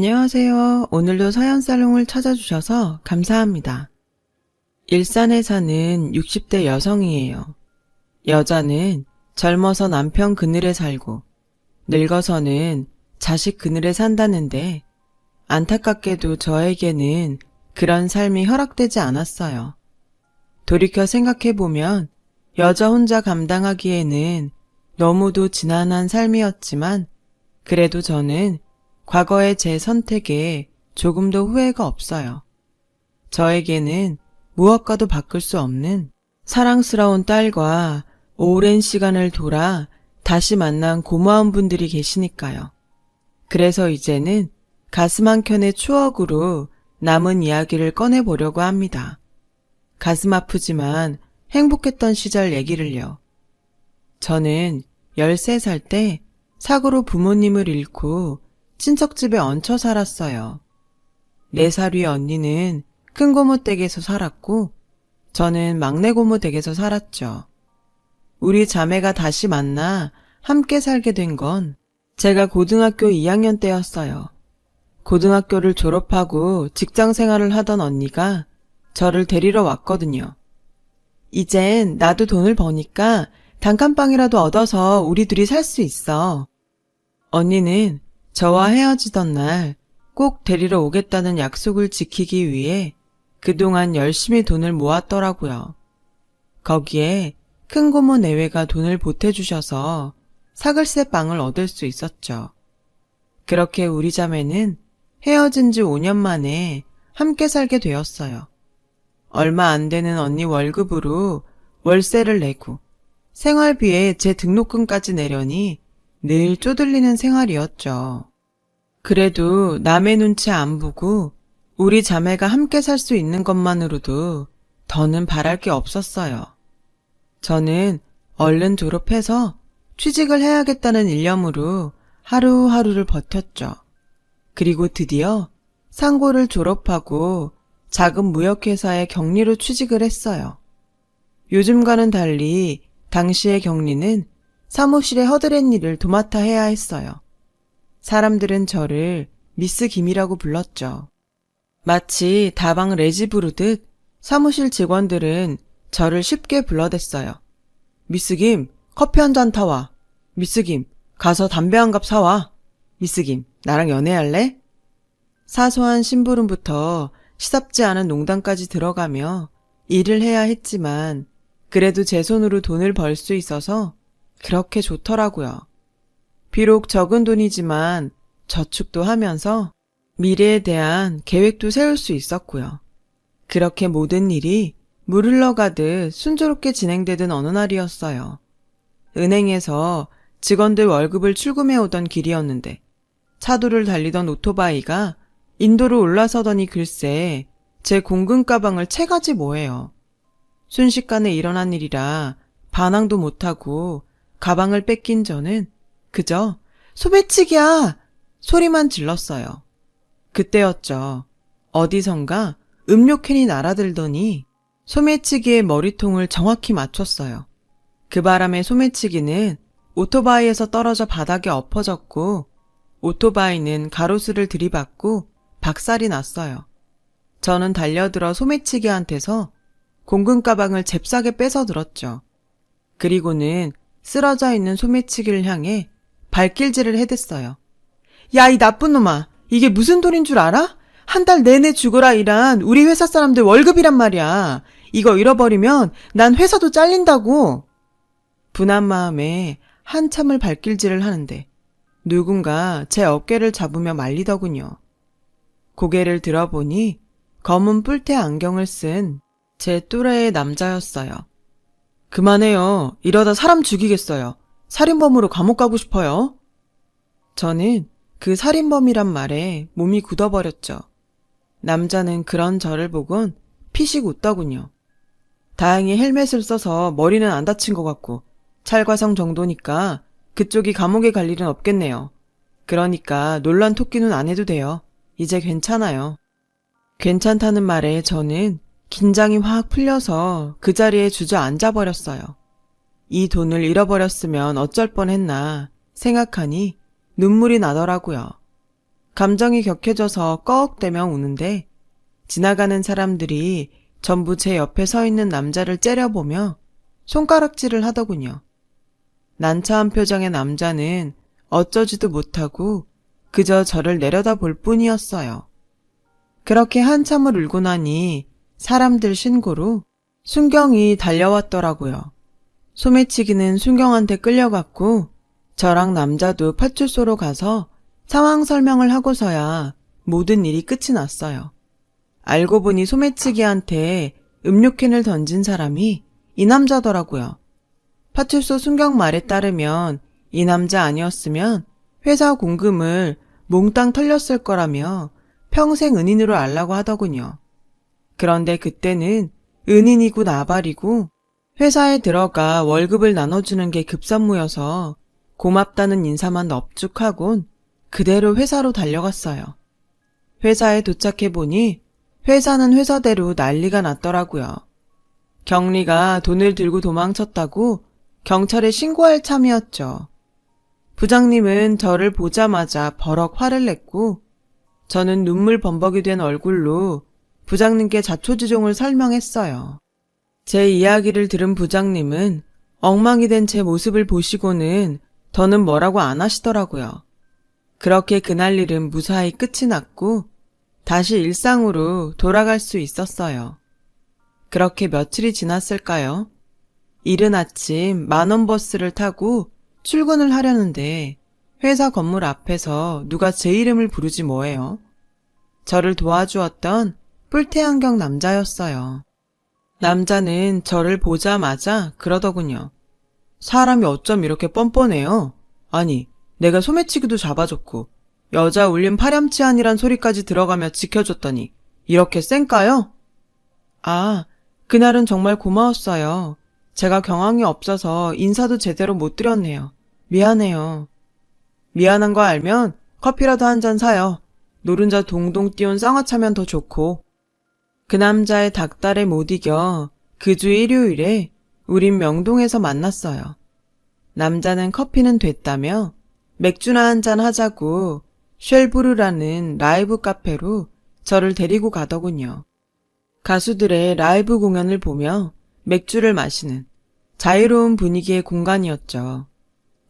안녕하세요. 오늘도 서연살롱을 찾아주셔서 감사합니다. 일산에 사는 60대 여성이에요. 여자는 젊어서 남편 그늘에 살고 늙어서는 자식 그늘에 산다는데 안타깝게도 저에게는 그런 삶이 허락되지 않았어요. 돌이켜 생각해보면 여자 혼자 감당하기에는 너무도 지난한 삶이었지만 그래도 저는 과거의 제 선택에 조금도 후회가 없어요. 저에게는 무엇과도 바꿀 수 없는 사랑스러운 딸과 오랜 시간을 돌아 다시 만난 고마운 분들이 계시니까요. 그래서 이제는 가슴 한켠의 추억으로 남은 이야기를 꺼내보려고 합니다. 가슴 아프지만 행복했던 시절 얘기를요. 저는 13살 때 사고로 부모님을 잃고 친척집에 얹혀 살았어요. 4살 위 언니는 큰 고모 댁에서 살았고 저는 막내 고모 댁에서 살았죠. 우리 자매가 다시 만나 함께 살게 된 건 제가 고등학교 2학년 때였어요. 고등학교를 졸업하고 직장 생활을 하던 언니가 저를 데리러 왔거든요. 이젠 나도 돈을 버니까 단칸방이라도 얻어서 우리 둘이 살 수 있어. 언니는 저와 헤어지던 날 꼭 데리러 오겠다는 약속을 지키기 위해 그동안 열심히 돈을 모았더라고요. 거기에 큰 고모 내외가 돈을 보태주셔서 사글세 빵을 얻을 수 있었죠. 그렇게 우리 자매는 헤어진 지 5년 만에 함께 살게 되었어요. 얼마 안 되는 언니 월급으로 월세를 내고 생활비에 제 등록금까지 내려니 늘 쪼들리는 생활이었죠. 그래도 남의 눈치 안 보고 우리 자매가 함께 살 수 있는 것만으로도 더는 바랄 게 없었어요. 저는 얼른 졸업해서 취직을 해야겠다는 일념으로 하루하루를 버텼죠. 그리고 드디어 상고를 졸업하고 작은 무역회사에 격리로 취직을 했어요. 요즘과는 달리 당시의 격리는 사무실에 허드렛 일을 도맡아 해야 했어요. 사람들은 저를 미스 김이라고 불렀죠. 마치 다방 레지 부르듯 사무실 직원들은 저를 쉽게 불러댔어요. 미스 김, 커피 한 잔 타와. 미스 김, 가서 담배 한 갑 사와. 미스 김, 나랑 연애할래? 사소한 심부름부터 시sap지 않은 농담까지 들어가며 일을 해야 했지만 그래도 제 손으로 돈을 벌 수 있어서 그렇게 좋더라고요. 비록 적은 돈이지만 저축도 하면서 미래에 대한 계획도 세울 수 있었고요. 그렇게 모든 일이 물 흘러가듯 순조롭게 진행되던 어느 날이었어요. 은행에서 직원들 월급을 출금해 오던 길이었는데 차도를 달리던 오토바이가 인도로 올라서더니 글쎄 제 공금 가방을 채가지 뭐예요. 순식간에 일어난 일이라 반항도 못하고 가방을 뺏긴 저는 그저 소매치기야! 소리만 질렀어요. 그때였죠. 어디선가 음료캔이 날아들더니 소매치기의 머리통을 정확히 맞췄어요. 그 바람에 소매치기는 오토바이에서 떨어져 바닥에 엎어졌고 오토바이는 가로수를 들이받고 박살이 났어요. 저는 달려들어 소매치기한테서 공금 가방을 잽싸게 뺏어 들었죠. 그리고는 쓰러져 있는 소매치기를 향해 발길질을 해댔어요. 야, 이 나쁜 놈아! 이게 무슨 돈인 줄 알아? 한 달 내내 죽어라 일한 우리 회사 사람들 월급이란 말이야. 이거 잃어버리면 난 회사도 잘린다고. 분한 마음에 한참을 발길질을 하는데 누군가 제 어깨를 잡으며 말리더군요. 고개를 들어보니 검은 뿔테 안경을 쓴 제 또래의 남자였어요. 그만해요. 이러다 사람 죽이겠어요. 살인범으로 감옥 가고 싶어요. 저는 그 살인범이란 말에 몸이 굳어버렸죠. 남자는 그런 저를 보곤 피식 웃더군요. 다행히 헬멧을 써서 머리는 안 다친 것 같고 찰과성 정도니까 그쪽이 감옥에 갈 일은 없겠네요. 그러니까 놀란 토끼는 안 해도 돼요. 이제 괜찮아요. 괜찮다는 말에 저는 긴장이 확 풀려서 그 자리에 주저앉아 버렸어요. 이 돈을 잃어버렸으면 어쩔 뻔했나 생각하니 눈물이 나더라고요. 감정이 격해져서 꺽대며 우는데 지나가는 사람들이 전부 제 옆에 서 있는 남자를 째려보며 손가락질을 하더군요. 난처한 표정의 남자는 어쩌지도 못하고 그저 저를 내려다볼 뿐이었어요. 그렇게 한참을 울고 나니 사람들 신고로 순경이 달려왔더라고요. 소매치기는 순경한테 끌려갔고 저랑 남자도 파출소로 가서 상황 설명을 하고서야 모든 일이 끝이 났어요. 알고 보니 소매치기한테 음료캔을 던진 사람이 이 남자더라고요. 파출소 순경 말에 따르면 이 남자 아니었으면 회사 공금을 몽땅 털렸을 거라며 평생 은인으로 알라고 하더군요. 그런데 그때는 은인이고 나발이고 회사에 들어가 월급을 나눠주는 게 급선무여서 고맙다는 인사만 넙죽하곤 그대로 회사로 달려갔어요. 회사에 도착해보니 회사는 회사대로 난리가 났더라고요. 경리가 돈을 들고 도망쳤다고 경찰에 신고할 참이었죠. 부장님은 저를 보자마자 버럭 화를 냈고 저는 눈물 범벅이 된 얼굴로 부장님께 자초지종을 설명했어요. 제 이야기를 들은 부장님은 엉망이 된 제 모습을 보시고는 더는 뭐라고 안 하시더라고요. 그렇게 그날 일은 무사히 끝이 났고 다시 일상으로 돌아갈 수 있었어요. 그렇게 며칠이 지났을까요? 이른 아침 만원 버스를 타고 출근을 하려는데 회사 건물 앞에서 누가 제 이름을 부르지 뭐예요. 저를 도와주었던 뿔테안경 남자였어요. 남자는 저를 보자마자 그러더군요. 사람이 어쩜 이렇게 뻔뻔해요? 아니, 내가 소매치기도 잡아줬고 여자 울림 파렴치한이란 소리까지 들어가며 지켜줬더니 이렇게 쌩까요? 아, 그날은 정말 고마웠어요. 제가 경황이 없어서 인사도 제대로 못 드렸네요. 미안해요. 미안한 거 알면 커피라도 한 잔 사요. 노른자 동동 띄운 쌍화차면 더 좋고. 그 남자의 닭달에 못 이겨 그 주 일요일에 우린 명동에서 만났어요. 남자는 커피는 됐다며 맥주나 한잔 하자고 쉘브르라는 라이브 카페로 저를 데리고 가더군요. 가수들의 라이브 공연을 보며 맥주를 마시는 자유로운 분위기의 공간이었죠.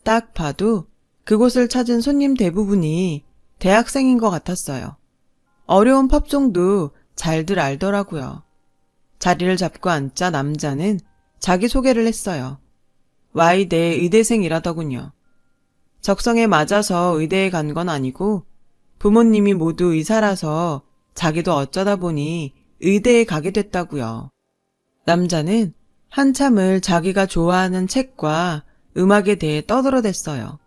딱 봐도 그곳을 찾은 손님 대부분이 대학생인 것 같았어요. 어려운 팝송도 잘들 알더라고요. 자리를 잡고 앉자 남자는 자기소개를 했어요. Y대 의대생이라더군요. 적성에 맞아서 의대에 간 건 아니고 부모님이 모두 의사라서 자기도 어쩌다 보니 의대에 가게 됐다고요. 남자는 한참을 자기가 좋아하는 책과 음악에 대해 떠들어댔어요.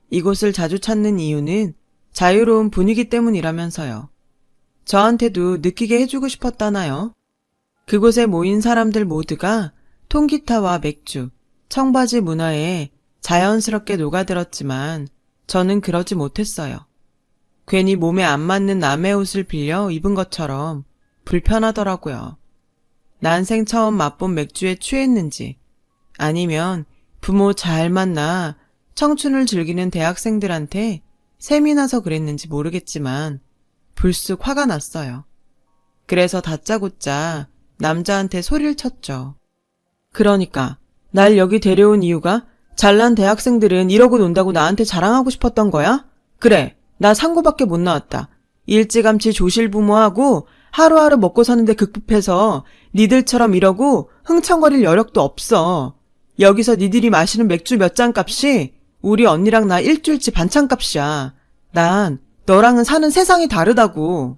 이곳을 자주 찾는 이유는 자유로운 분위기 때문이라면서요. 저한테도 느끼게 해주고 싶었다나요? 그곳에 모인 사람들 모두가 통기타와 맥주, 청바지 문화에 자연스럽게 녹아들었지만 저는 그러지 못했어요. 괜히 몸에 안 맞는 남의 옷을 빌려 입은 것처럼 불편하더라고요. 난생 처음 맛본 맥주에 취했는지 아니면 부모 잘 만나 청춘을 즐기는 대학생들한테 셈이 나서 그랬는지 모르겠지만 불쑥 화가 났어요. 그래서 다짜고짜 남자한테 소리를 쳤죠. 그러니까 날 여기 데려온 이유가 잘난 대학생들은 이러고 논다고 나한테 자랑하고 싶었던 거야? 그래, 나 상고밖에 못 나왔다. 일찌감치 조실부모하고 하루하루 먹고 사는데 급급해서 니들처럼 이러고 흥청거릴 여력도 없어. 여기서 니들이 마시는 맥주 몇 잔 값이 우리 언니랑 나 일주일치 반찬 값이야. 난 너랑은 사는 세상이 다르다고.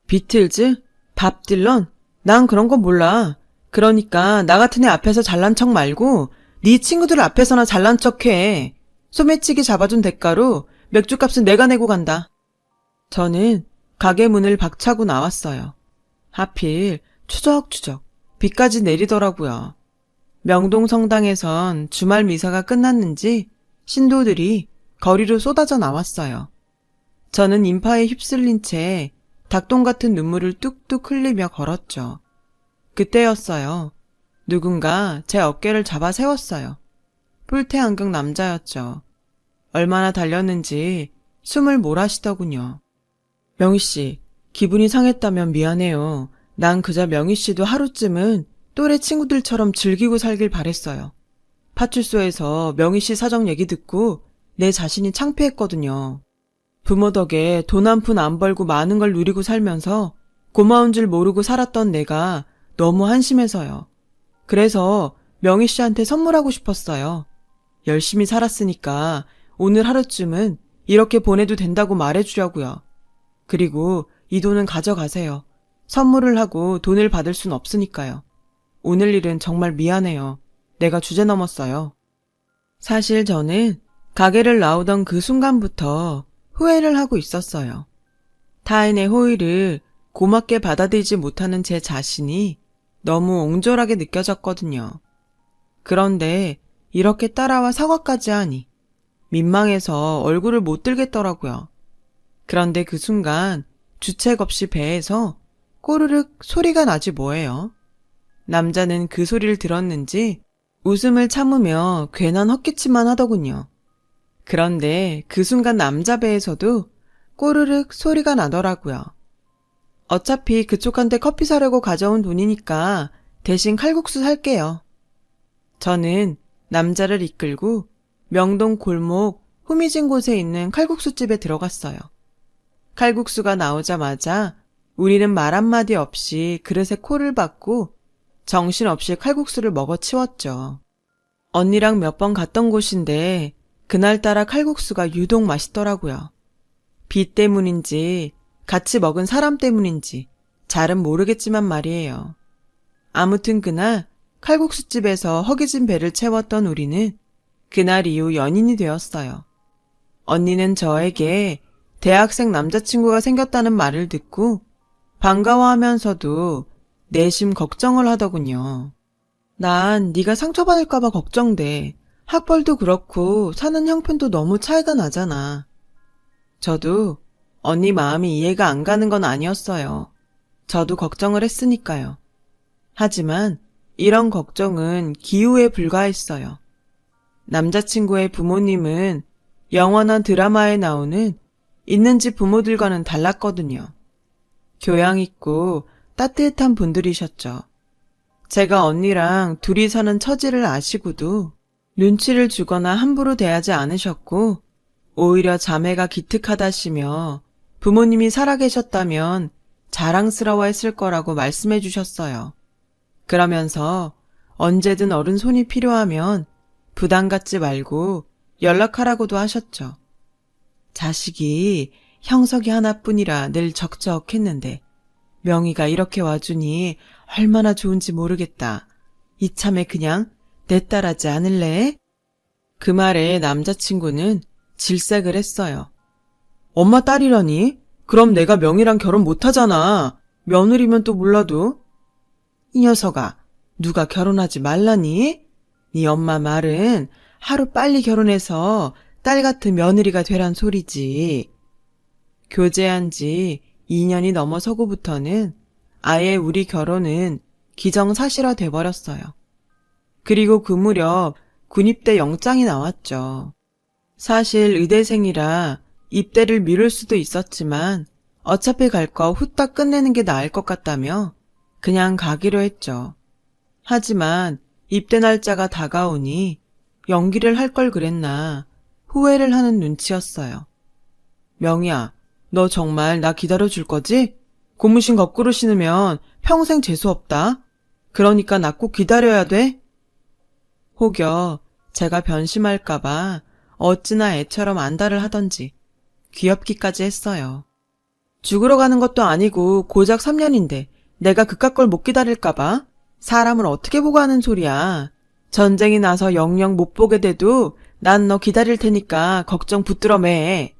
비틀즈? 밥 딜런? 난 그런 건 몰라. 그러니까 나 같은 애 앞에서 잘난 척 말고 네 친구들 앞에서나 잘난 척해. 소매치기 잡아준 대가로 맥주값은 내가 내고 간다. 저는 가게 문을 박차고 나왔어요. 하필 추적추적 비까지 내리더라고요. 명동 성당에선 주말 미사가 끝났는지 신도들이 거리로 쏟아져 나왔어요. 저는 인파에 휩쓸린 채 닭똥 같은 눈물을 뚝뚝 흘리며 걸었죠. 그때였어요. 누군가 제 어깨를 잡아 세웠어요. 뿔테 안경 남자였죠. 얼마나 달렸는지 숨을 몰아쉬더군요. 명희 씨, 기분이 상했다면 미안해요. 난 그저 명희 씨도 하루쯤은 또래 친구들처럼 즐기고 살길 바랬어요. 파출소에서 명희 씨 사정 얘기 듣고 내 자신이 창피했거든요. 부모 덕에 돈 한 푼 안 벌고 많은 걸 누리고 살면서 고마운 줄 모르고 살았던 내가 너무 한심해서요. 그래서 명희 씨한테 선물하고 싶었어요. 열심히 살았으니까 오늘 하루쯤은 이렇게 보내도 된다고 말해주려고요. 그리고 이 돈은 가져가세요. 선물을 하고 돈을 받을 순 없으니까요. 오늘 일은 정말 미안해요. 내가 주제 넘었어요. 사실 저는 가게를 나오던 그 순간부터 후회를 하고 있었어요. 타인의 호의를 고맙게 받아들이지 못하는 제 자신이 너무 옹졸하게 느껴졌거든요. 그런데 이렇게 따라와 사과까지 하니 민망해서 얼굴을 못 들겠더라고요. 그런데 그 순간 주책 없이 배에서 꼬르륵 소리가 나지 뭐예요. 남자는 그 소리를 들었는지 웃음을 참으며 괜한 헛기침만 하더군요. 그런데 그 순간 남자 배에서도 꼬르륵 소리가 나더라고요. 어차피 그쪽한테 커피 사려고 가져온 돈이니까 대신 칼국수 살게요. 저는 남자를 이끌고 명동 골목 후미진 곳에 있는 칼국수집에 들어갔어요. 칼국수가 나오자마자 우리는 말 한마디 없이 그릇에 코를 박고 정신없이 칼국수를 먹어 치웠죠. 언니랑 몇 번 갔던 곳인데 그날따라 칼국수가 유독 맛있더라고요. 비 때문인지 같이 먹은 사람 때문인지 잘은 모르겠지만 말이에요. 아무튼 그날 칼국수집에서 허기진 배를 채웠던 우리는 그날 이후 연인이 되었어요. 언니는 저에게 대학생 남자친구가 생겼다는 말을 듣고 반가워하면서도 내심 걱정을 하더군요. 난 네가 상처받을까봐 걱정돼. 학벌도 그렇고 사는 형편도 너무 차이가 나잖아. 저도 언니 마음이 이해가 안 가는 건 아니었어요. 저도 걱정을 했으니까요. 하지만 이런 걱정은 기우에 불과했어요. 남자친구의 부모님은 영화나 드라마에 나오는 있는 집 부모들과는 달랐거든요. 교양 있고 따뜻한 분들이셨죠. 제가 언니랑 둘이 사는 처지를 아시고도 눈치를 주거나 함부로 대하지 않으셨고 오히려 자매가 기특하다시며 부모님이 살아계셨다면 자랑스러워했을 거라고 말씀해 주셨어요. 그러면서 언제든 어른 손이 필요하면 부담 갖지 말고 연락하라고도 하셨죠. 자식이 형석이 하나뿐이라 늘 적적했는데 명희가 이렇게 와주니 얼마나 좋은지 모르겠다. 이참에 그냥 내 딸하지 않을래? 그 말에 남자친구는 질색을 했어요. 엄마 딸이라니? 그럼 내가 명희랑 결혼 못하잖아. 며느리면 또 몰라도. 이 녀석아, 누가 결혼하지 말라니? 네 엄마 말은 하루 빨리 결혼해서 딸 같은 며느리가 되란 소리지. 교제한 지 2년이 넘어서고부터는 아예 우리 결혼은 기정사실화 돼버렸어요. 그리고 그 무렵 군입대 영장이 나왔죠. 사실 의대생이라 입대를 미룰 수도 있었지만 어차피 갈 거 후딱 끝내는 게 나을 것 같다며 그냥 가기로 했죠. 하지만 입대 날짜가 다가오니 연기를 할 걸 그랬나 후회를 하는 눈치였어요. 명희야, 너 정말 나 기다려줄 거지? 고무신 거꾸로 신으면 평생 재수없다. 그러니까 나 꼭 기다려야 돼. 혹여 제가 변심할까봐 어찌나 애처럼 안달을 하던지 귀엽기까지 했어요. 죽으러 가는 것도 아니고 고작 3년인데 내가 그깟 걸 못 기다릴까봐 사람을 어떻게 보고 하는 소리야. 전쟁이 나서 영영 못 보게 돼도 난 너 기다릴 테니까 걱정 붙들어 매.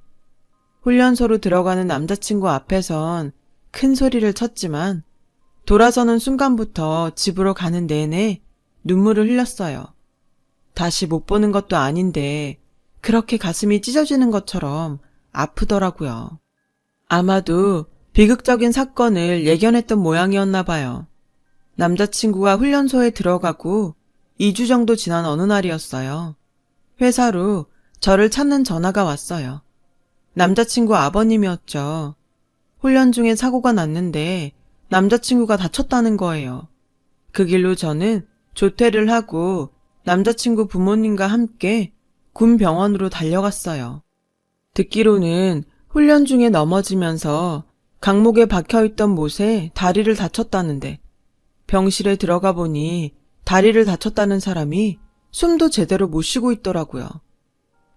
훈련소로 들어가는 남자친구 앞에선 큰 소리를 쳤지만 돌아서는 순간부터 집으로 가는 내내 눈물을 흘렸어요. 다시 못 보는 것도 아닌데 그렇게 가슴이 찢어지는 것처럼 아프더라고요. 아마도 비극적인 사건을 예견했던 모양이었나 봐요. 남자친구가 훈련소에 들어가고 2주 정도 지난 어느 날이었어요. 회사로 저를 찾는 전화가 왔어요. 남자친구 아버님이었죠. 훈련 중에 사고가 났는데 남자친구가 다쳤다는 거예요. 그 길로 저는 조퇴를 하고 남자친구 부모님과 함께 군 병원으로 달려갔어요. 듣기로는 훈련 중에 넘어지면서 강목에 박혀있던 못에 다리를 다쳤다는데 병실에 들어가 보니 다리를 다쳤다는 사람이 숨도 제대로 못 쉬고 있더라고요.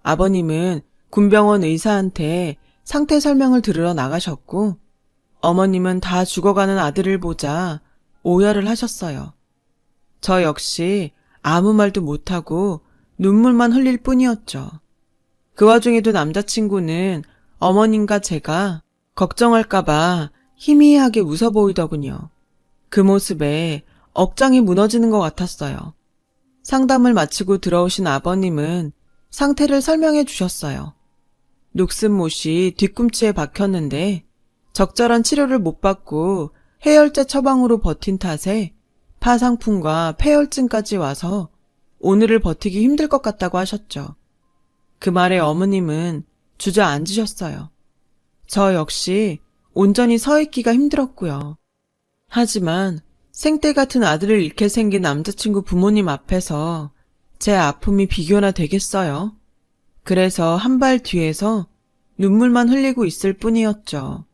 아버님은 군병원 의사한테 상태 설명을 들으러 나가셨고 어머님은 다 죽어가는 아들을 보자 오열을 하셨어요. 저 역시 아무 말도 못하고 눈물만 흘릴 뿐이었죠. 그 와중에도 남자친구는 어머님과 제가 걱정할까봐 희미하게 웃어 보이더군요. 그 모습에 억장이 무너지는 것 같았어요. 상담을 마치고 들어오신 아버님은 상태를 설명해 주셨어요. 녹슨못이 뒤꿈치에 박혔는데 적절한 치료를 못 받고 해열제 처방으로 버틴 탓에 파상풍과 폐혈증까지 와서 오늘을 버티기 힘들 것 같다고 하셨죠. 그 말에 어머님은 주저앉으셨어요. 저 역시 온전히 서 있기가 힘들었고요. 하지만 생떼 같은 아들을 잃게 생긴 남자친구 부모님 앞에서 제 아픔이 비교나 되겠어요? 그래서 한 발 뒤에서 눈물만 흘리고 있을 뿐이었죠.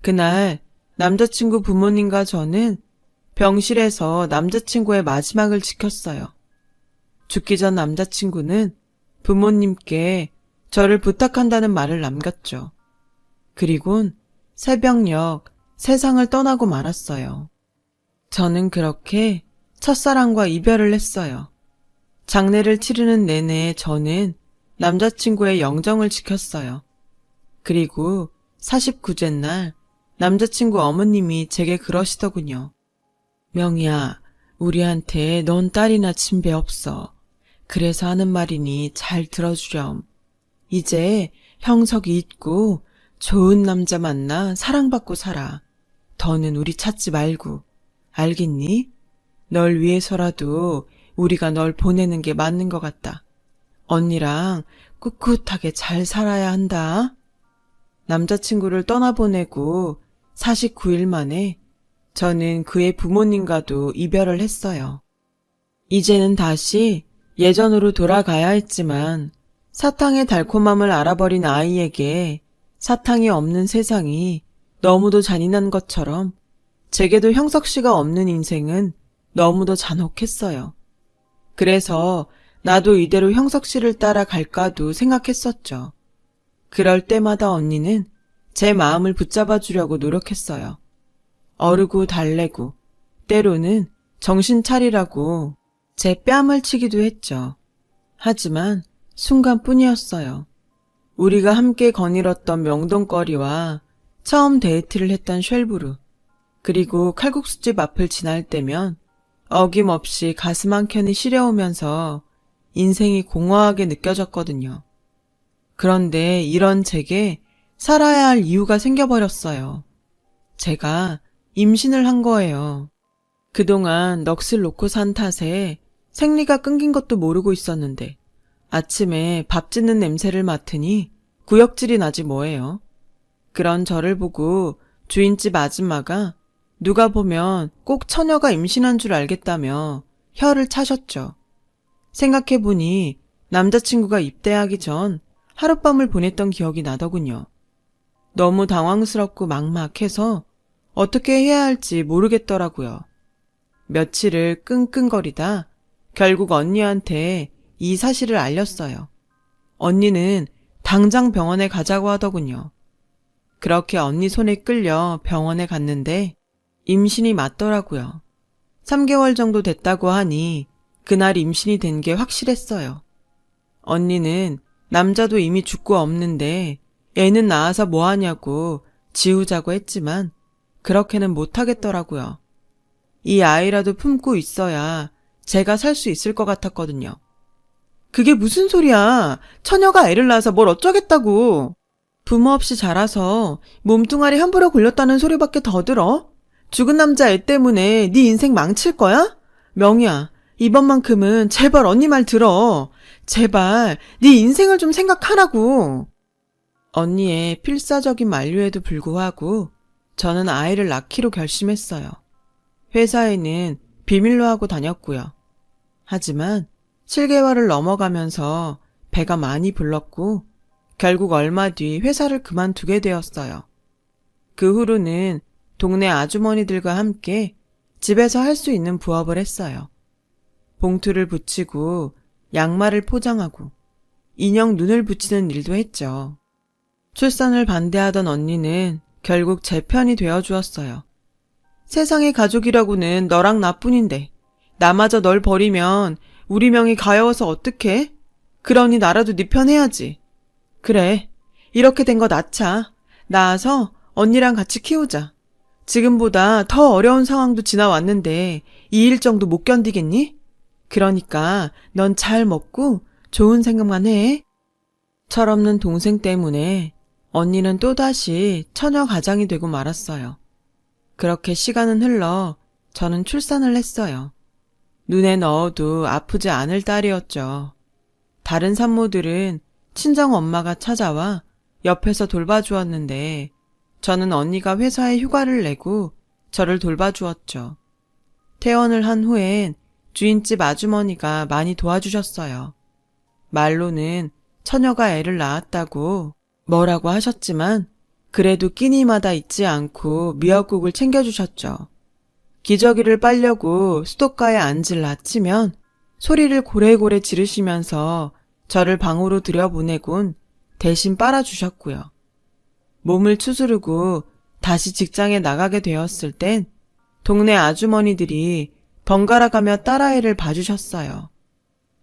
그날 남자친구 부모님과 저는 병실에서 남자친구의 마지막을 지켰어요. 죽기 전 남자친구는 부모님께 저를 부탁한다는 말을 남겼죠. 그리곤 새벽녘 세상을 떠나고 말았어요. 저는 그렇게 첫사랑과 이별을 했어요. 장례를 치르는 내내 저는 남자친구의 영정을 지켰어요. 그리고 49째 날 남자친구 어머님이 제게 그러시더군요. 명희야, 우리한테 넌 딸이나 친배 없어. 그래서 하는 말이니 잘 들어주렴. 이제 형석이 있고 좋은 남자 만나 사랑받고 살아. 더는 우리 찾지 말고. 알겠니? 널 위해서라도 우리가 널 보내는 게 맞는 것 같다. 언니랑 꿋꿋하게 잘 살아야 한다. 남자친구를 떠나보내고 49일 만에 저는 그의 부모님과도 이별을 했어요. 이제는 다시 예전으로 돌아가야 했지만 사탕의 달콤함을 알아버린 아이에게 사탕이 없는 세상이 너무도 잔인한 것처럼 제게도 형석 씨가 없는 인생은 너무도 잔혹했어요. 그래서 나도 이대로 형석 씨를 따라 갈까도 생각했었죠. 그럴 때마다 언니는 제 마음을 붙잡아 주려고 노력했어요. 어르고 달래고 때로는 정신 차리라고 제 뺨을 치기도 했죠. 하지만 순간뿐이었어요. 우리가 함께 거닐었던 명동거리와 처음 데이트를 했던 쉘브르, 그리고 칼국수집 앞을 지날 때면 어김없이 가슴 한켠이 시려오면서 인생이 공허하게 느껴졌거든요. 그런데 이런 제게 살아야 할 이유가 생겨버렸어요. 제가 임신을 한 거예요. 그동안 넋을 놓고 산 탓에 생리가 끊긴 것도 모르고 있었는데 아침에 밥 짓는 냄새를 맡으니 구역질이 나지 뭐예요. 그런 저를 보고 주인집 아줌마가 누가 보면 꼭 처녀가 임신한 줄 알겠다며 혀를 차셨죠. 생각해보니 남자친구가 입대하기 전 하룻밤을 보냈던 기억이 나더군요. 너무 당황스럽고 막막해서 어떻게 해야 할지 모르겠더라고요. 며칠을 끙끙거리다 결국 언니한테 이 사실을 알렸어요. 언니는 당장 병원에 가자고 하더군요. 그렇게 언니 손에 끌려 병원에 갔는데 임신이 맞더라고요. 3개월 정도 됐다고 하니 그날 임신이 된 게 확실했어요. 언니는 남자도 이미 죽고 없는데 애는 낳아서 뭐하냐고 지우자고 했지만 그렇게는 못하겠더라고요. 이 아이라도 품고 있어야 제가 살 수 있을 것 같았거든요. 그게 무슨 소리야. 처녀가 애를 낳아서 뭘 어쩌겠다고. 부모 없이 자라서 몸뚱아리 함부로 굴렸다는 소리밖에 더 들어? 죽은 남자 애 때문에 네 인생 망칠 거야? 명희야, 이번만큼은 제발 언니 말 들어. 제발 네 인생을 좀 생각하라고. 언니의 필사적인 만류에도 불구하고 저는 아이를 낳기로 결심했어요. 회사에는 비밀로 하고 다녔고요. 하지만 7개월을 넘어가면서 배가 많이 불렀고 결국 얼마 뒤 회사를 그만두게 되었어요. 그 후로는 동네 아주머니들과 함께 집에서 할 수 있는 부업을 했어요. 봉투를 붙이고 양말을 포장하고 인형 눈을 붙이는 일도 했죠. 출산을 반대하던 언니는 결국 제 편이 되어주었어요. 세상의 가족이라고는 너랑 나뿐인데 나마저 널 버리면 우리 명이 가여워서 어떡해? 그러니 나라도 네 편 해야지. 그래, 이렇게 된 거 낳자. 낳아서 언니랑 같이 키우자. 지금보다 더 어려운 상황도 지나왔는데 이 일정도 못 견디겠니? 그러니까 넌 잘 먹고 좋은 생각만 해. 철없는 동생 때문에 언니는 또다시 처녀 가장이 되고 말았어요. 그렇게 시간은 흘러 저는 출산을 했어요. 눈에 넣어도 아프지 않을 딸이었죠. 다른 산모들은 친정 엄마가 찾아와 옆에서 돌봐주었는데 저는 언니가 회사에 휴가를 내고 저를 돌봐주었죠. 퇴원을 한 후엔 주인집 아주머니가 많이 도와주셨어요. 말로는 처녀가 애를 낳았다고 뭐라고 하셨지만 그래도 끼니마다 잊지 않고 미역국을 챙겨주셨죠. 기저귀를 빨려고 수도가에 앉을 낳치면 소리를 고래고래 지르시면서 저를 방으로 들여보내곤 대신 빨아주셨고요. 몸을 추스르고 다시 직장에 나가게 되었을 땐 동네 아주머니들이 번갈아가며 딸아이를 봐주셨어요.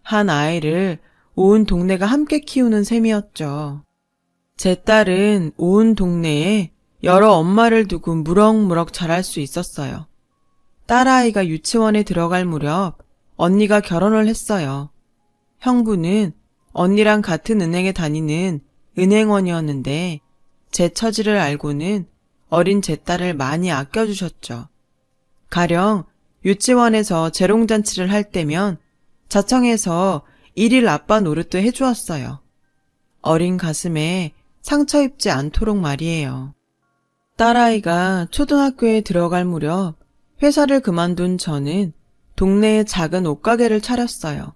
한 아이를 온 동네가 함께 키우는 셈이었죠. 제 딸은 온 동네에 여러 엄마를 두고 무럭무럭 자랄 수 있었어요. 딸아이가 유치원에 들어갈 무렵 언니가 결혼을 했어요. 형부는 언니랑 같은 은행에 다니는 은행원이었는데 제 처지를 알고는 어린 제 딸을 많이 아껴주셨죠. 가령 유치원에서 재롱잔치를 할 때면 자청해서 일일 아빠 노릇도 해주었어요. 어린 가슴에 상처 입지 않도록 말이에요. 딸아이가 초등학교에 들어갈 무렵 회사를 그만둔 저는 동네에 작은 옷가게를 차렸어요.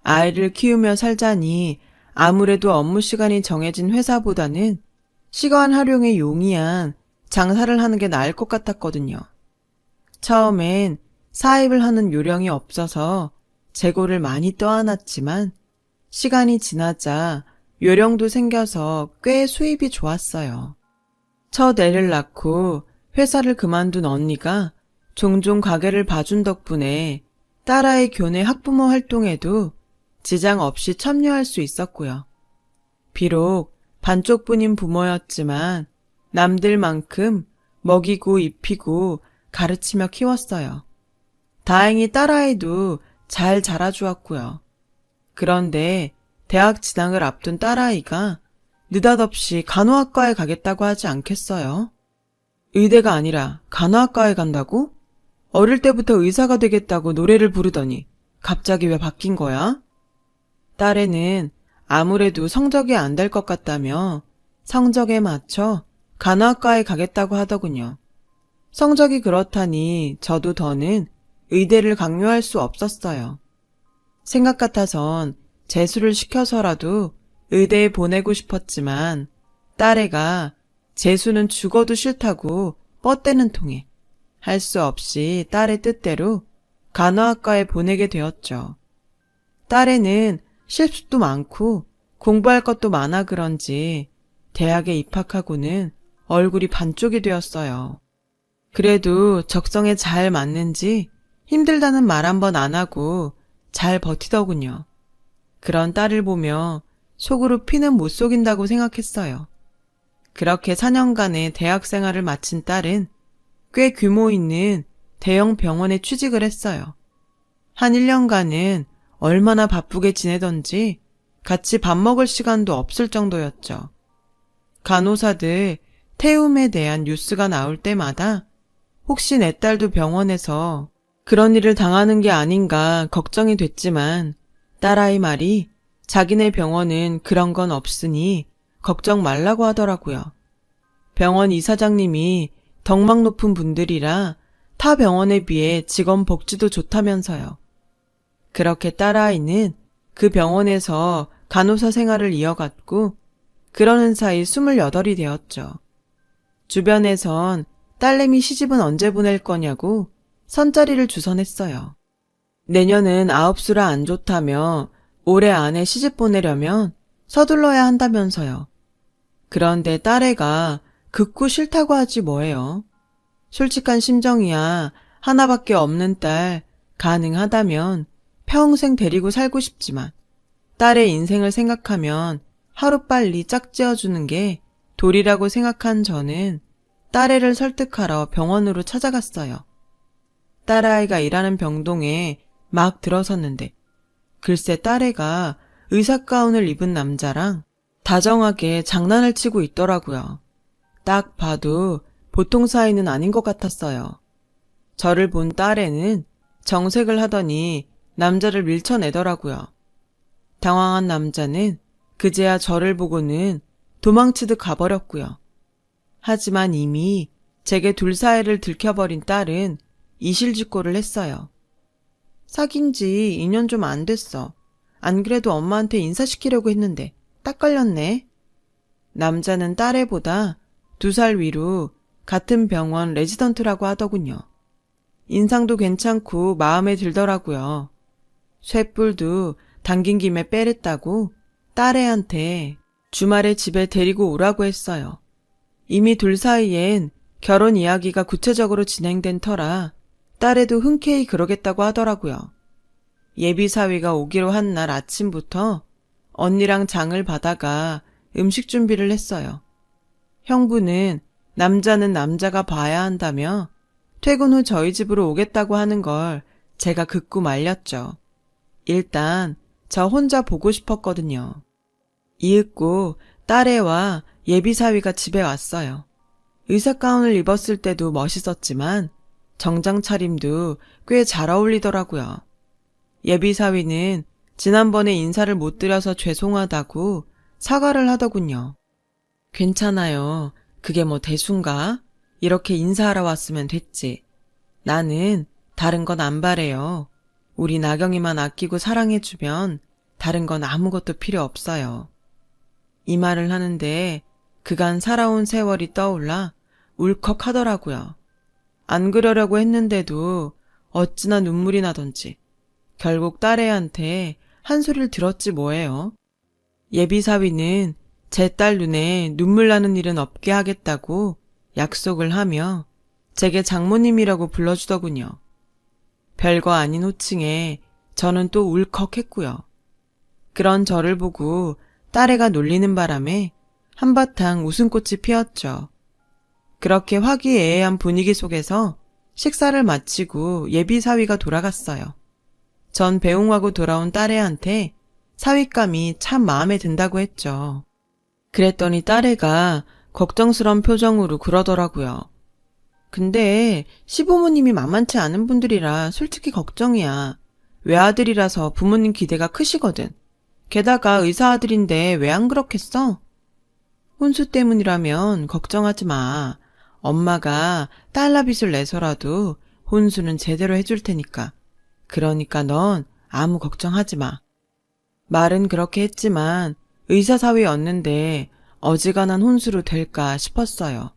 아이를 키우며 살자니 아무래도 업무 시간이 정해진 회사보다는 시간 활용에 용이한 장사를 하는 게 나을 것 같았거든요. 처음엔 사입을 하는 요령이 없어서 재고를 많이 떠안았지만 시간이 지나자 요령도 생겨서 꽤 수입이 좋았어요. 첫 애를 낳고 회사를 그만둔 언니가 종종 가게를 봐준 덕분에 딸아이 교내 학부모 활동에도 지장 없이 참여할 수 있었고요. 비록 반쪽뿐인 부모였지만 남들만큼 먹이고 입히고 가르치며 키웠어요. 다행히 딸아이도 잘 자라주었고요. 그런데 대학 진학을 앞둔 딸아이가 느닷없이 간호학과에 가겠다고 하지 않겠어요? 의대가 아니라 간호학과에 간다고? 어릴 때부터 의사가 되겠다고 노래를 부르더니 갑자기 왜 바뀐 거야? 딸애는 아무래도 성적이 안 될 것 같다며 성적에 맞춰 간호학과에 가겠다고 하더군요. 성적이 그렇다니 저도 더는 의대를 강요할 수 없었어요. 생각 같아선 재수를 시켜서라도 의대에 보내고 싶었지만 딸애가 재수는 죽어도 싫다고 뻗대는 통에 할 수 없이 딸의 뜻대로 간호학과에 보내게 되었죠. 딸애는 실습도 많고 공부할 것도 많아 그런지 대학에 입학하고는 얼굴이 반쪽이 되었어요. 그래도 적성에 잘 맞는지 힘들다는 말 한 번 안 하고 잘 버티더군요. 그런 딸을 보며 속으로 피는 못 속인다고 생각했어요. 그렇게 4년간의 대학 생활을 마친 딸은 꽤 규모 있는 대형 병원에 취직을 했어요. 한 1년간은 얼마나 바쁘게 지내던지 같이 밥 먹을 시간도 없을 정도였죠. 간호사들 태움에 대한 뉴스가 나올 때마다 혹시 내 딸도 병원에서 그런 일을 당하는 게 아닌가 걱정이 됐지만 딸아이 말이 자기네 병원은 그런 건 없으니 걱정 말라고 하더라고요. 병원 이사장님이 덕망 높은 분들이라 타 병원에 비해 직원 복지도 좋다면서요. 그렇게 딸아이는 그 병원에서 간호사 생활을 이어갔고 그러는 사이 28이 되었죠. 주변에선 딸내미 시집은 언제 보낼 거냐고 선자리를 주선했어요. 내년은 9수라 안 좋다며 올해 안에 시집 보내려면 서둘러야 한다면서요. 그런데 딸애가 극구 싫다고 하지 뭐예요. 솔직한 심정이야. 하나밖에 없는 딸 가능하다면 평생 데리고 살고 싶지만 딸의 인생을 생각하면 하루빨리 짝지어주는 게 도리라고 생각한 저는 딸애를 설득하러 병원으로 찾아갔어요. 딸아이가 일하는 병동에 막 들어섰는데 글쎄 딸애가 의사 가운을 입은 남자랑 다정하게 장난을 치고 있더라고요. 딱 봐도 보통 사이는 아닌 것 같았어요. 저를 본 딸애는 정색을 하더니 남자를 밀쳐내더라고요. 당황한 남자는 그제야 저를 보고는 도망치듯 가버렸고요. 하지만 이미 제게 둘 사이를 들켜버린 딸은 이실직고를 했어요. 사귄 지 2년 좀 안 됐어. 안 그래도 엄마한테 인사시키려고 했는데 딱 걸렸네. 남자는 딸애보다 2살 위로 같은 병원 레지던트라고 하더군요. 인상도 괜찮고 마음에 들더라고요. 쇳불도 당긴 김에 빼랬다고 딸애한테 주말에 집에 데리고 오라고 했어요. 이미 둘 사이엔 결혼 이야기가 구체적으로 진행된 터라 딸애도 흔쾌히 그러겠다고 하더라고요. 예비사위가 오기로 한 날 아침부터 언니랑 장을 봐다가 음식 준비를 했어요. 형부는 남자는 남자가 봐야 한다며 퇴근 후 저희 집으로 오겠다고 하는 걸 제가 극구 말렸죠. 일단 저 혼자 보고 싶었거든요. 이윽고 딸애와 예비사위가 집에 왔어요. 의사가운을 입었을 때도 멋있었지만 정장 차림도 꽤 잘 어울리더라고요. 예비사위는 지난번에 인사를 못 드려서 죄송하다고 사과를 하더군요. 괜찮아요. 그게 뭐 대수인가? 이렇게 인사하러 왔으면 됐지. 나는 다른 건 안 바래요. 우리 나경이만 아끼고 사랑해주면 다른 건 아무것도 필요 없어요. 이 말을 하는데 그간 살아온 세월이 떠올라 울컥하더라고요. 안 그러려고 했는데도 어찌나 눈물이 나던지 결국 딸애한테 한 소리를 들었지 뭐예요. 예비사위는 제 딸 눈에 눈물 나는 일은 없게 하겠다고 약속을 하며 제게 장모님이라고 불러주더군요. 별거 아닌 호칭에 저는 또 울컥했고요. 그런 저를 보고 딸애가 놀리는 바람에 한바탕 웃음꽃이 피었죠. 그렇게 화기애애한 분위기 속에서 식사를 마치고 예비사위가 돌아갔어요. 전 배웅하고 돌아온 딸애한테 사윗감이 참 마음에 든다고 했죠. 그랬더니 딸애가 걱정스러운 표정으로 그러더라고요. 근데 시부모님이 만만치 않은 분들이라 솔직히 걱정이야. 외아들이라서 부모님 기대가 크시거든. 게다가 의사 아들인데 왜 안 그렇겠어? 혼수 때문이라면 걱정하지 마. 엄마가 달러빚을 내서라도 혼수는 제대로 해줄 테니까. 그러니까 넌 아무 걱정하지 마. 말은 그렇게 했지만 의사사위였는데 어지간한 혼수로 될까 싶었어요.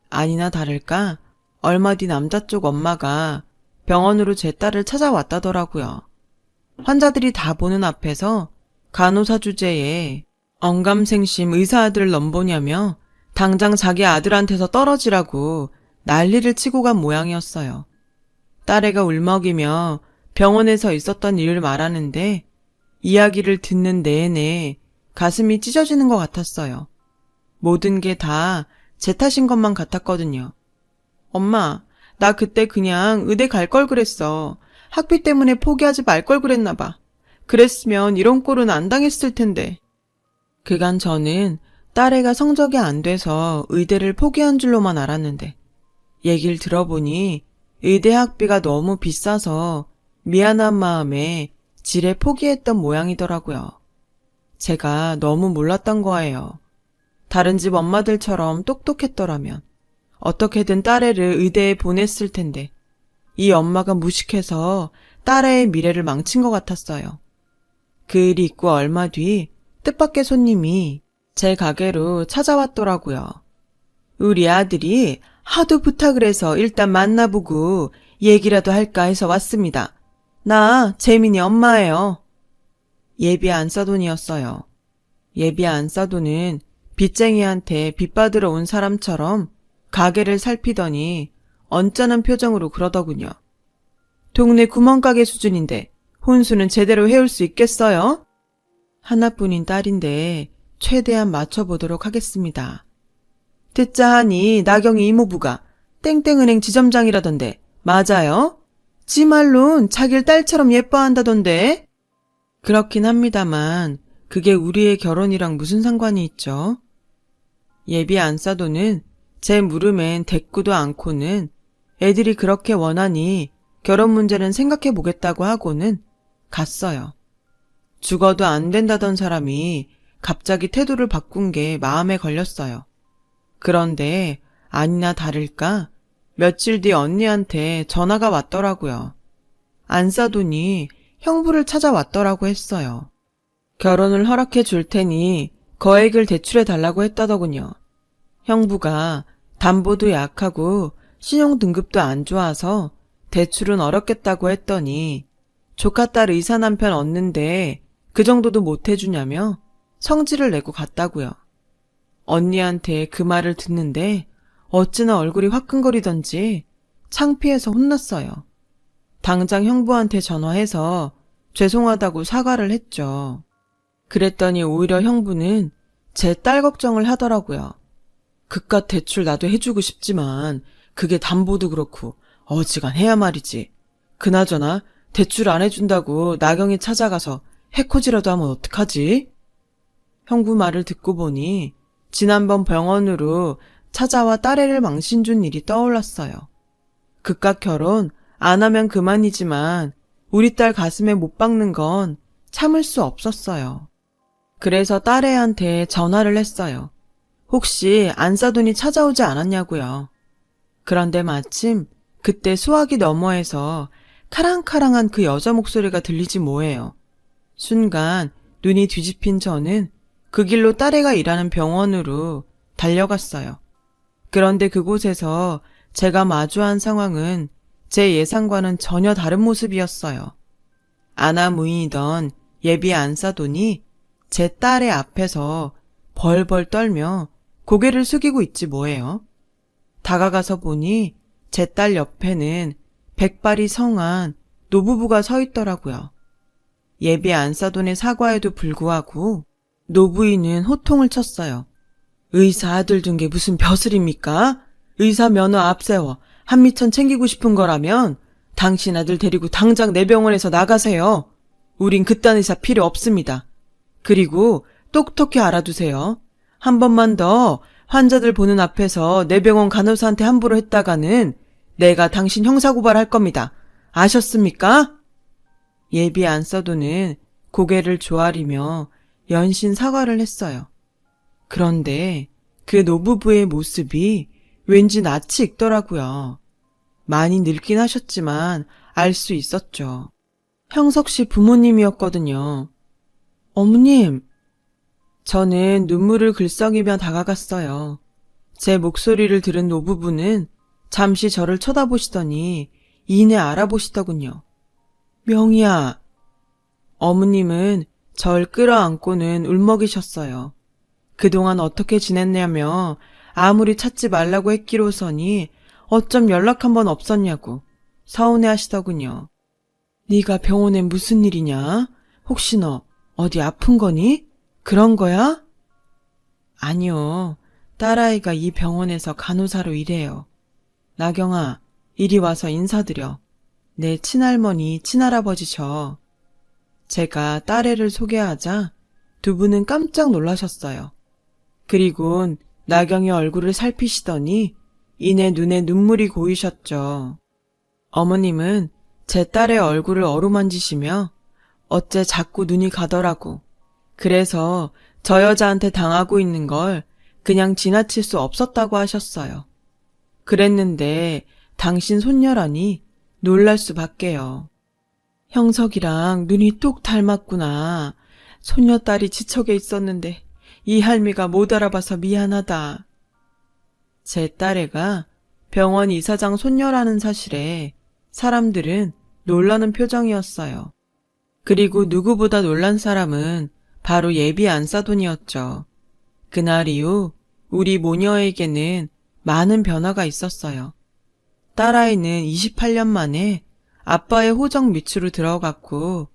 아니나 다를까 얼마 뒤 남자 쪽 엄마가 병원으로 제 딸을 찾아왔다더라고요. 환자들이 다 보는 앞에서 간호사 주제에 언감생심 의사 아들을 넘보냐며 당장 자기 아들한테서 떨어지라고 난리를 치고 간 모양이었어요. 딸애가 울먹이며 병원에서 있었던 일을 말하는데 이야기를 듣는 내내 가슴이 찢어지는 것 같았어요. 모든 게 다 제 탓인 것만 같았거든요. 엄마, 나 그때 그냥 의대 갈 걸 그랬어. 학비 때문에 포기하지 말 걸 그랬나 봐. 그랬으면 이런 꼴은 안 당했을 텐데. 그간 저는 딸애가 성적이 안 돼서 의대를 포기한 줄로만 알았는데 얘기를 들어보니 의대 학비가 너무 비싸서 미안한 마음에 지레 포기했던 모양이더라고요. 제가 너무 몰랐던 거예요. 다른 집 엄마들처럼 똑똑했더라면 어떻게든 딸애를 의대에 보냈을 텐데 이 엄마가 무식해서 딸애의 미래를 망친 것 같았어요. 그 일이 있고 얼마 뒤 뜻밖의 손님이 제 가게로 찾아왔더라고요. 우리 아들이 하도 부탁을 해서 일단 만나보고 얘기라도 할까 해서 왔습니다. 나 재민이 엄마예요. 예비 안사돈이었어요. 예비 안사돈은 빚쟁이한테 빚 받으러 온 사람처럼 가게를 살피더니 언짢은 표정으로 그러더군요. 동네 구멍가게 수준인데 혼수는 제대로 해올 수 있겠어요? 하나뿐인 딸인데 최대한 맞춰보도록 하겠습니다. 듣자 하니 나경이 이모부가 땡땡은행 지점장이라던데 맞아요? 지 말론 자길 딸처럼 예뻐한다던데? 그렇긴 합니다만 그게 우리의 결혼이랑 무슨 상관이 있죠? 예비 안사돈은 제 물음엔 대꾸도 않고는 애들이 그렇게 원하니 결혼 문제는 생각해 보겠다고 하고는 갔어요. 죽어도 안 된다던 사람이 갑자기 태도를 바꾼 게 마음에 걸렸어요. 그런데 아니나 다를까 며칠 뒤 언니한테 전화가 왔더라고요. 안사돈이 형부를 찾아왔더라고 했어요. 결혼을 허락해 줄 테니 거액을 대출해 달라고 했다더군요. 형부가 담보도 약하고 신용등급도 안 좋아서 대출은 어렵겠다고 했더니 조카 딸 의사 남편 얻는데 그 정도도 못 해주냐며 성질을 내고 갔다고요. 언니한테 그 말을 듣는데 어찌나 얼굴이 화끈거리던지 창피해서 혼났어요. 당장 형부한테 전화해서 죄송하다고 사과를 했죠. 그랬더니 오히려 형부는 제 딸 걱정을 하더라고요. 그깟 대출 나도 해주고 싶지만 그게 담보도 그렇고 어지간해야 말이지. 그나저나 대출 안 해준다고 나경이 찾아가서 해코지라도 하면 어떡하지? 형부 말을 듣고 보니 지난번 병원으로 찾아와 딸애를 망신 준 일이 떠올랐어요. 그깟 결혼 안 하면 그만이지만 우리 딸 가슴에 못 박는 건 참을 수 없었어요. 그래서 딸애한테 전화를 했어요. 혹시 안사돈이 찾아오지 않았냐고요. 그런데 마침 그때 수화기 너머에서 카랑카랑한 그 여자 목소리가 들리지 뭐예요. 순간 눈이 뒤집힌 저는 그 길로 딸애가 일하는 병원으로 달려갔어요. 그런데 그곳에서 제가 마주한 상황은 제 예상과는 전혀 다른 모습이었어요. 아나무인이던 예비 안사돈이 제 딸의 앞에서 벌벌 떨며 고개를 숙이고 있지 뭐예요. 다가가서 보니 제 딸 옆에는 백발이 성한 노부부가 서 있더라고요. 예비 안사돈의 사과에도 불구하고 노부인은 호통을 쳤어요. 의사 아들 둔 게 무슨 벼슬입니까? 의사 면허 앞세워 한미천 챙기고 싶은 거라면 당신 아들 데리고 당장 내 병원에서 나가세요. 우린 그딴 의사 필요 없습니다. 그리고 똑똑히 알아두세요. 한 번만 더 환자들 보는 앞에서 내 병원 간호사한테 함부로 했다가는 내가 당신 형사고발할 겁니다. 아셨습니까? 예비 안사돈은 고개를 조아리며 연신 사과를 했어요. 그런데 그 노부부의 모습이 왠지 낯이 익더라고요. 많이 늙긴 하셨지만 알 수 있었죠. 형석 씨 부모님이었거든요. 어머님, 저는 눈물을 글썽이며 다가갔어요. 제 목소리를 들은 노부부는 잠시 저를 쳐다보시더니 이내 알아보시더군요. 명희야. 어머님은 절 끌어안고는 울먹이셨어요. 그동안 어떻게 지냈냐며 아무리 찾지 말라고 했기로서니 어쩜 연락 한번 없었냐고 서운해 하시더군요. 네가 병원에 무슨 일이냐? 혹시 너 어디 아픈 거니? 그런 거야? 아니요. 딸아이가 이 병원에서 간호사로 일해요. 나경아, 이리 와서 인사드려. 내 친할머니, 친할아버지셔. 제가 딸애를 소개하자 두 분은 깜짝 놀라셨어요. 그리곤 나경이 얼굴을 살피시더니 이내 눈에 눈물이 고이셨죠. 어머님은 제 딸의 얼굴을 어루만지시며 어째 자꾸 눈이 가더라고. 그래서 저 여자한테 당하고 있는 걸 그냥 지나칠 수 없었다고 하셨어요. 그랬는데 당신 손녀라니 놀랄 수밖에요. 형석이랑 눈이 똑 닮았구나. 손녀딸이 지척에 있었는데 이 할미가 못 알아봐서 미안하다. 제 딸애가 병원 이사장 손녀라는 사실에 사람들은 놀라는 표정이었어요. 그리고 누구보다 놀란 사람은 바로 예비 안사돈이었죠. 그날 이후 우리 모녀에게는 많은 변화가 있었어요. 딸아이는 28년 만에 아빠의 호적 밑으로 들어갔고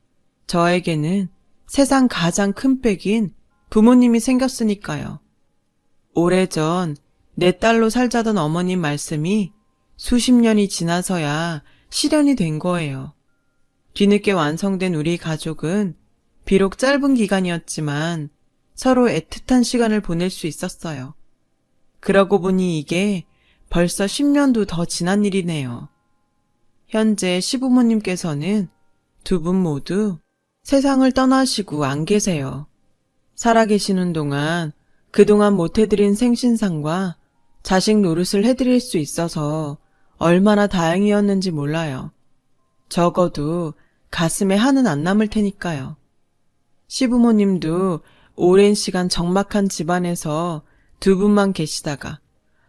저에게는 세상 가장 큰 백인 부모님이 생겼으니까요. 오래전 내 딸로 살자던 어머님 말씀이 수십 년이 지나서야 실현이 된 거예요. 뒤늦게 완성된 우리 가족은 비록 짧은 기간이었지만 서로 애틋한 시간을 보낼 수 있었어요. 그러고 보니 이게 벌써 10년도 더 지난 일이네요. 현재 시부모님께서는 두 분 모두 세상을 떠나시고 안 계세요. 살아계시는 동안 그동안 못해드린 생신상과 자식 노릇을 해드릴 수 있어서 얼마나 다행이었는지 몰라요. 적어도 가슴에 한은 안 남을 테니까요. 시부모님도 오랜 시간 적막한 집안에서 두 분만 계시다가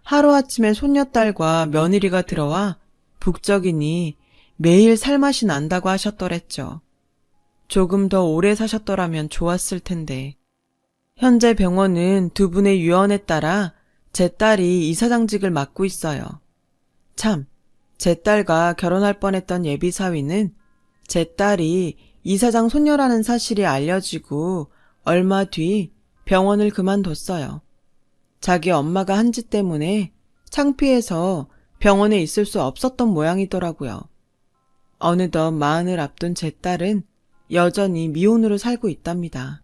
하루아침에 손녀딸과 며느리가 들어와 북적이니 매일 살맛이 난다고 하셨더랬죠. 조금 더 오래 사셨더라면 좋았을 텐데. 현재 병원은 두 분의 유언에 따라 제 딸이 이사장직을 맡고 있어요. 참, 제 딸과 결혼할 뻔했던 예비 사위는 제 딸이 이사장 손녀라는 사실이 알려지고 얼마 뒤 병원을 그만뒀어요. 자기 엄마가 한 짓 때문에 창피해서 병원에 있을 수 없었던 모양이더라고요. 어느덧 마흔을 앞둔 제 딸은 여전히 미혼으로 살고 있답니다.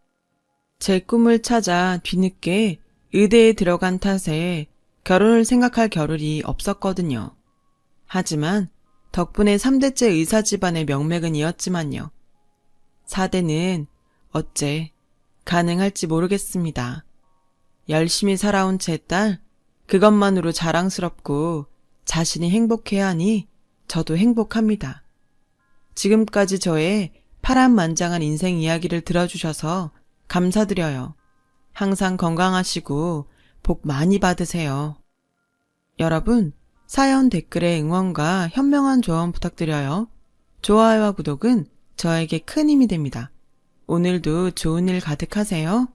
제 꿈을 찾아 뒤늦게 의대에 들어간 탓에 결혼을 생각할 겨를이 없었거든요. 하지만 덕분에 3대째 의사 집안의 명맥은 이었지만요. 4대는 어째 가능할지 모르겠습니다. 열심히 살아온 제 딸, 그것만으로 자랑스럽고 자신이 행복해야 하니 저도 행복합니다. 지금까지 저의 파란만장한 인생 이야기를 들어주셔서 감사드려요. 항상 건강하시고 복 많이 받으세요. 여러분, 사연 댓글에 응원과 현명한 조언 부탁드려요. 좋아요와 구독은 저에게 큰 힘이 됩니다. 오늘도 좋은 일 가득하세요.